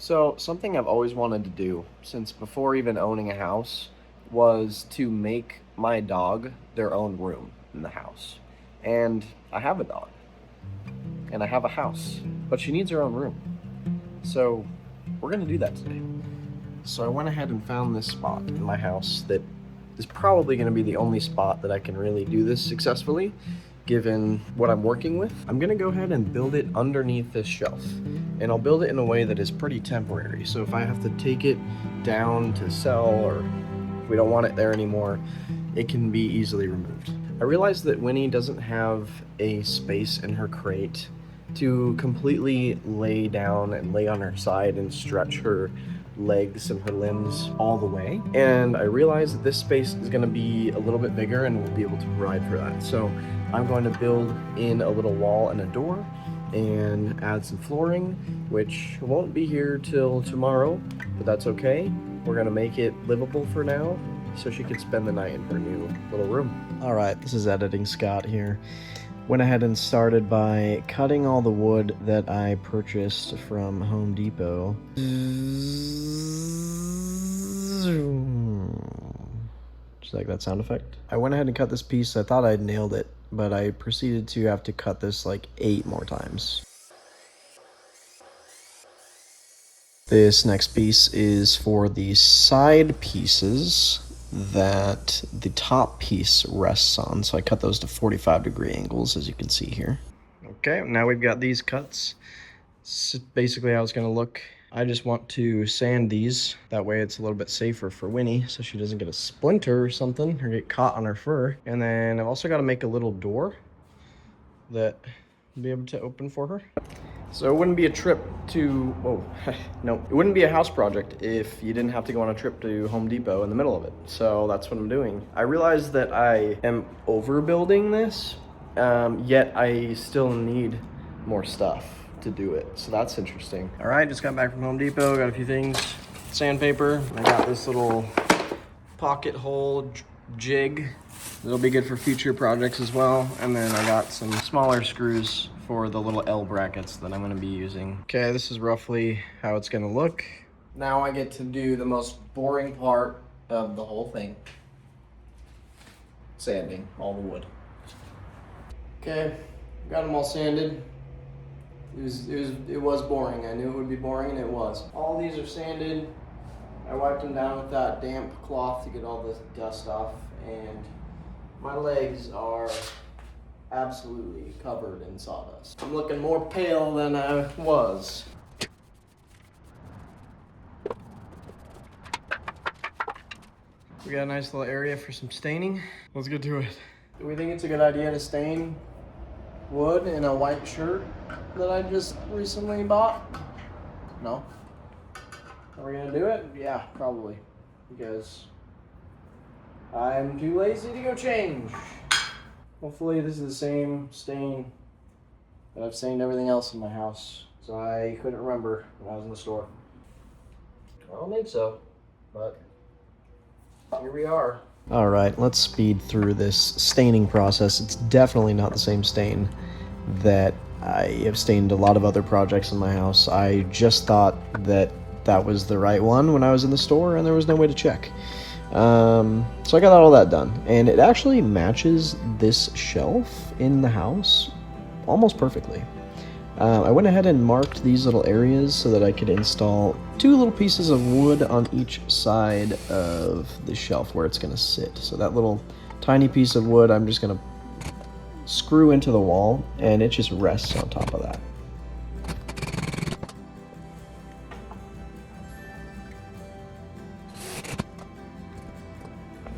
So, something I've always wanted to do since before even owning a house was to make my dog their own room in the house. And I have a dog and I have a house, but she needs her own room. So, we're going to do that today. So, I went ahead and found this spot in my house that is probably going to be the only spot that I can really do this successfully given what I'm working with. I'm gonna go ahead and build it underneath this shelf. And I'll build it in a way that is pretty temporary. So if I have to take it down to sell, or if we don't want it there anymore, it can be easily removed. I realized that Winnie doesn't have a space in her crate to completely lay down and lay on her side and stretch her legs and her limbs all the way. And I realized that this space is going to be a little bit bigger and we'll be able to provide for that. So I'm going to build in a little wall and a door and add some flooring, which won't be here till tomorrow, but that's okay. We're going to make it livable for now so she could spend the night in her new little room. All right, this is Editing Scott here. Went ahead and started by cutting all the wood that I purchased from Home Depot. Just like that sound effect. I went ahead and cut this piece. I thought I'd nailed it, but I proceeded to have to cut this like 8 more times. This next piece is for the side pieces that the top piece rests on. So I cut those to 45-degree angles, as you can see here. Okay, now we've got these cuts. This is basically how it's gonna look. I just want to sand these. That way it's a little bit safer for Winnie so she doesn't get a splinter or something or get caught on her fur. And then I've also got to make a little door that I'll be able to open for her. So it wouldn't be a trip to, no, it wouldn't be a house project if you didn't have to go on a trip to Home Depot in the middle of it. So that's what I'm doing. I realized that I am overbuilding this, yet I still need more stuff to do it. So that's interesting. All right, just got back from Home Depot, got a few things. Sandpaper, I got this little pocket hole jig. It'll be good for future projects as well. And then I got some smaller screws for the little L brackets that I'm gonna be using. Okay, this is roughly how it's gonna look. Now I get to do the most boring part of the whole thing. Sanding all the wood. Okay, got them all sanded. It was boring. I knew it would be boring, and it was. All these are sanded. I wiped them down with that damp cloth to get all the dust off, and my legs are absolutely covered in sawdust. I'm looking more pale than I was. We got a nice little area for some staining. Let's get to it. Do we think it's a good idea to stain wood in a white shirt that I just recently bought? No. Are we gonna do it? Yeah, probably. Because I'm too lazy to go change. Hopefully this is the same stain that I've stained everything else in my house. So I couldn't remember when I was in the store. I don't think so, but here we are. All right, let's speed through this staining process. It's definitely not the same stain that I have stained a lot of other projects in my house. I just thought that that was the right one when I was in the store and there was no way to check. So I got all that done, and it actually matches this shelf in the house almost perfectly. I went ahead and marked these little areas so that I could install 2 little pieces of wood on each side of the shelf where it's going to sit. So that little tiny piece of wood I'm just going to screw into the wall, and it just rests on top of that.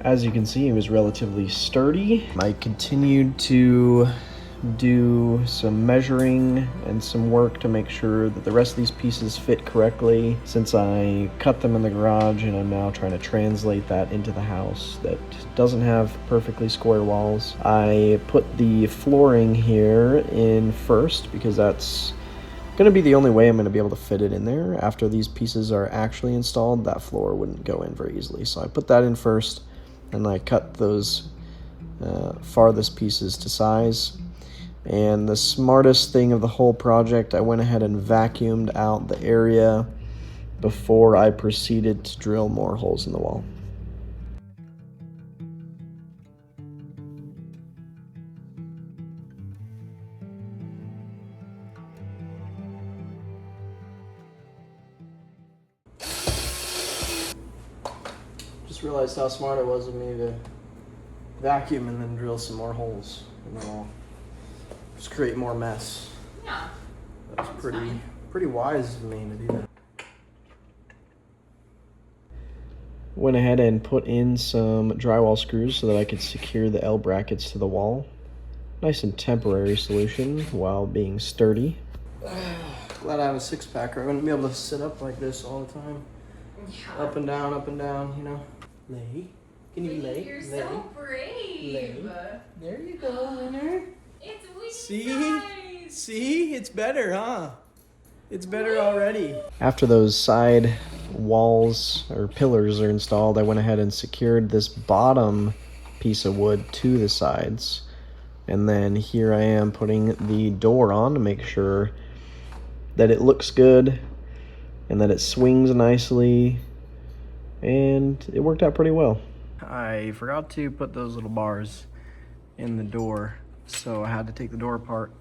As you can see, it was relatively sturdy. I continued to do some measuring and some work to make sure that the rest of these pieces fit correctly, since I cut them in the garage and I'm now trying to translate that into the house that doesn't have perfectly square walls. I put the flooring here in first because that's gonna be the only way I'm gonna be able to fit it in there. After these pieces are actually installed, that floor wouldn't go in very easily. So I put that in first, and I cut those farthest pieces to size. And the smartest thing of the whole project, I went ahead and vacuumed out the area before I proceeded to drill more holes in the wall. Just realized how smart it was of me to vacuum and then drill some more holes in the wall. Just create more mess. Yeah. That was pretty wise of me to do that. Went ahead and put in some drywall screws so that I could secure the L brackets to the wall. Nice and temporary solution while being sturdy. Glad I have a six-pack or I wouldn't be able to sit up like this all the time. Yeah. Up and down, you know. Lay. Can you lay? You're lay. so brave. Lay. There you go, Winner. It's Winnie See? size. See? It's better, huh? It's better already. After those side walls or pillars are installed, I went ahead and secured this bottom piece of wood to the sides. And then here I am putting the door on to make sure that it looks good and that it swings nicely. And it worked out pretty well. I forgot to put those little bars in the door, so I had to take the door apart.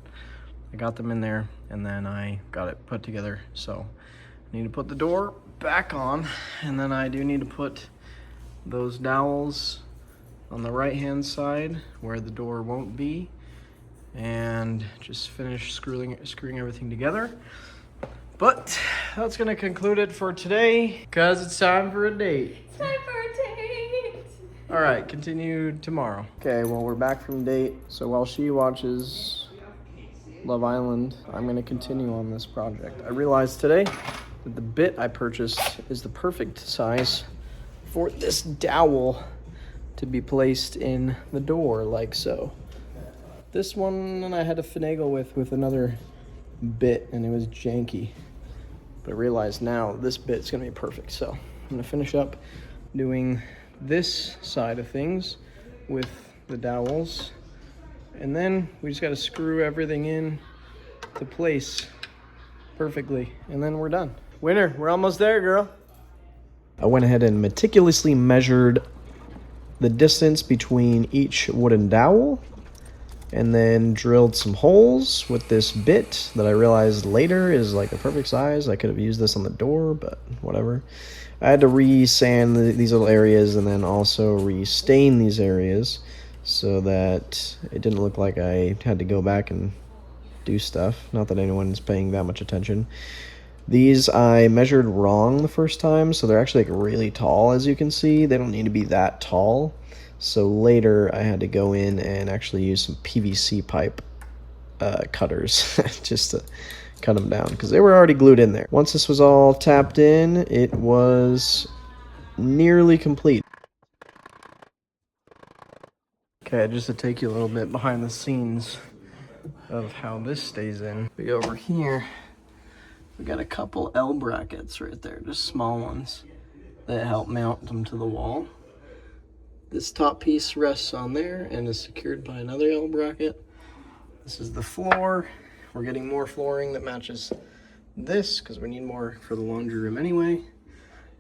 I got them in there and then I got it put together. So I need to put the door back on, and then I do need to put those dowels on the right hand side where the door won't be, and just finish screwing everything together. But that's gonna conclude it for today because it's time for a date. It's time for a date. All right, continue tomorrow. Okay, well, we're back from date. So while she watches Love Island, I'm gonna continue on this project. I realized today that the bit I purchased is the perfect size for this dowel to be placed in the door like so. This one I had to finagle with another bit and it was janky. But I realize now this bit's gonna be perfect. So I'm gonna finish up doing this side of things with the dowels. And then we just gotta screw everything in to place perfectly. And then we're done. Winner, we're almost there, girl. I went ahead and meticulously measured the distance between each wooden dowel, and then drilled some holes with this bit that I realized later is like the perfect size. I could have used this on the door, but whatever. I had to re-sand these little areas and then also re-stain these areas so that it didn't look like I had to go back and do stuff. Not that anyone's paying that much attention. These I measured wrong the first time, so they're actually like really tall, as you can see. They don't need to be that tall. So later I had to go in and actually use some PVC pipe cutters just to cut them down because they were already glued in there. Once this was all tapped in, it was nearly complete. Okay, just to take you a little bit behind the scenes of how this stays in. We go over here, we got a couple L brackets right there, just small ones that help mount them to the wall. This top piece rests on there and is secured by another L bracket. This is the floor. We're getting more flooring that matches this because we need more for the laundry room anyway.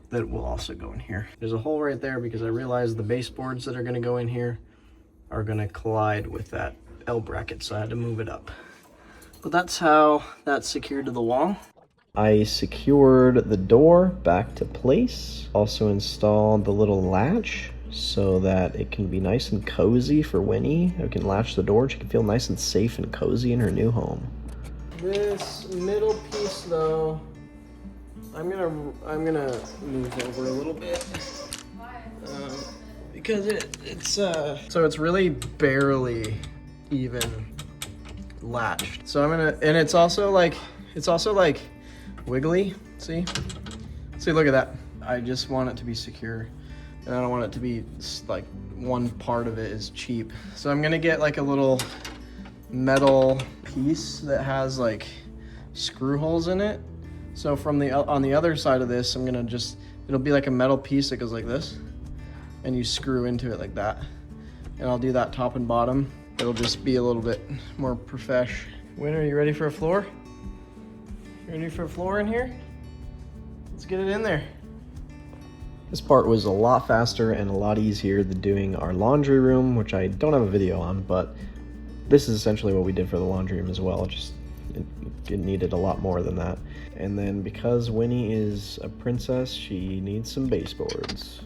That will also go in here. There's a hole right there because I realized the baseboards that are gonna go in here are gonna collide with that L bracket, so I had to move it up. But that's how that's secured to the wall. I secured the door back to place. Also installed the little latch so that it can be nice and cozy for Winnie. I can latch the door. She can feel nice and safe and cozy in her new home. This middle piece though, I'm gonna move over a little bit. Because it's really barely even latched. So I'm gonna, and it's also like wiggly, see, look at that. I just want it to be secure, and I don't want it to be like one part of it is cheap. So I'm gonna get like a little metal piece that has like screw holes in it. So from on the other side of this, I'm gonna just, it'll be like a metal piece that goes like this, and you screw into it like that. And I'll do that top and bottom. It'll just be a little bit more profesh. Winner, are you ready for a floor? You ready for a floor in here? Let's get it in there. This part was a lot faster and a lot easier than doing our laundry room, which I don't have a video on, but this is essentially what we did for the laundry room as well. Just it needed a lot more than that. And then because Winnie is a princess, she needs some baseboards.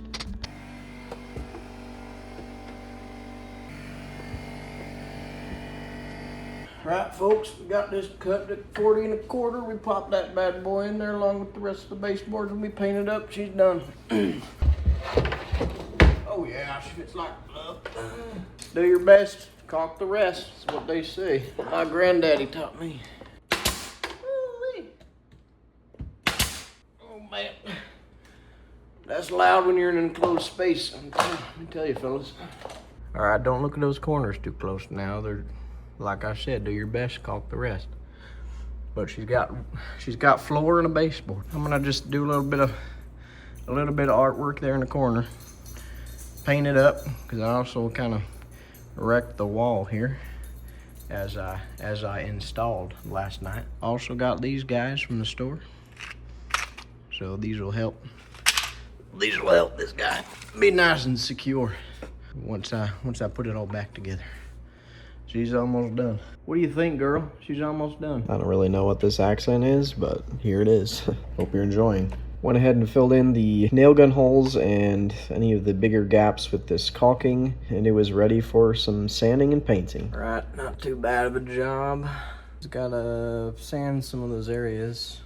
Right, folks, we got this cut at 40 1/4. We popped that bad boy in there along with the rest of the baseboards and we painted up. She's done. Oh yeah, she fits like a glove. Do your best, caulk the rest. That's what they say. My granddaddy taught me. Ooh-wee. Oh man, that's loud when you're in an enclosed space. Let me tell you, fellas. All right, don't look at those corners too close now. They're, like I said, do your best, caulk the rest. But she's got floor and a baseboard. I'm gonna just do a little bit of artwork there in the corner. Paint it up, because I also kind of wrecked the wall here as I installed last night. Also got these guys from the store, so these will help. These will help this guy be nice and secure once I put it all back together. She's almost done. What do you think, girl? She's almost done. I don't really know what this accent is, but here it is. Hope you're enjoying. Went ahead and filled in the nail gun holes and any of the bigger gaps with this caulking, and it was ready for some sanding and painting. Right, not too bad of a job. Just gotta sand some of those areas,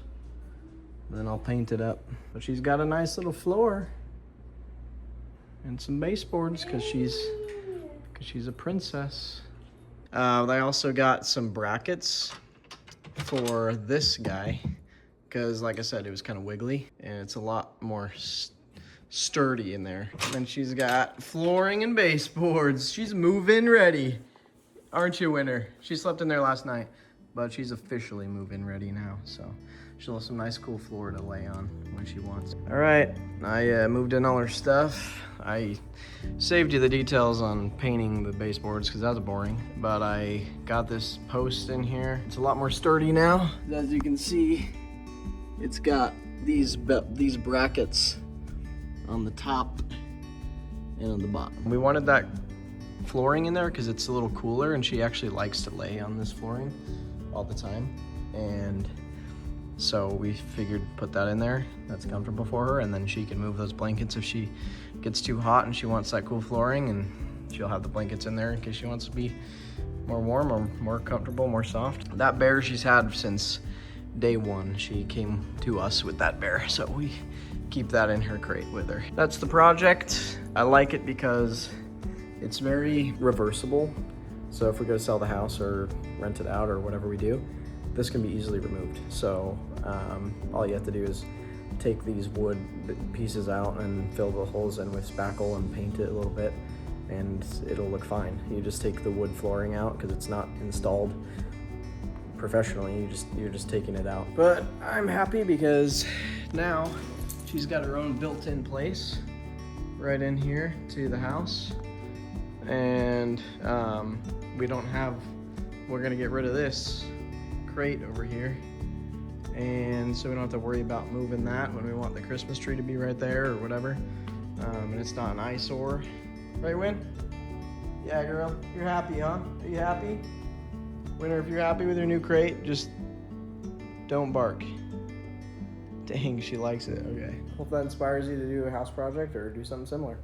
then I'll paint it up. But she's got a nice little floor and some baseboards because she's a princess. They also got some brackets for this guy because, like I said, it was kind of wiggly and it's a lot more sturdy in there. And then she's got flooring and baseboards. She's move-in ready. Aren't you, Winter? She slept in there last night, but she's officially move-in ready now. So she'll have some nice cool floor to lay on when she wants. All right, I moved in all her stuff. I saved you the details on painting the baseboards because that was boring, but I got this post in here. It's a lot more sturdy now. As you can see, it's got these brackets on the top and on the bottom. We wanted that flooring in there because it's a little cooler and she actually likes to lay on this flooring all the time. And so we figured put that in there. That's comfortable for her, and then she can move those blankets if she gets too hot and she wants that cool flooring, and she'll have the blankets in there in case she wants to be more warm or more comfortable, more soft. That bear she's had since day one. She came to us with that bear, so we keep that in her crate with her. That's the project. I like it because it's very reversible. So if we go to sell the house or rent it out or whatever we do, this can be easily removed. So all you have to do is take these wood pieces out and fill the holes in with spackle and paint it a little bit, and it'll look fine. You just take the wood flooring out because it's not installed professionally. You're just taking it out. But I'm happy because now she's got her own built-in place right in here to the house, and we're gonna get rid of this crate over here, and so we don't have to worry about moving that when we want the Christmas tree to be right there or whatever, and it's not an eyesore. Right, Win? Yeah, girl, you're happy, huh? Are you happy? Winter, if you're happy with your new crate, just don't bark. Dang, she likes it. Okay. Hope that inspires you to do a house project or do something similar.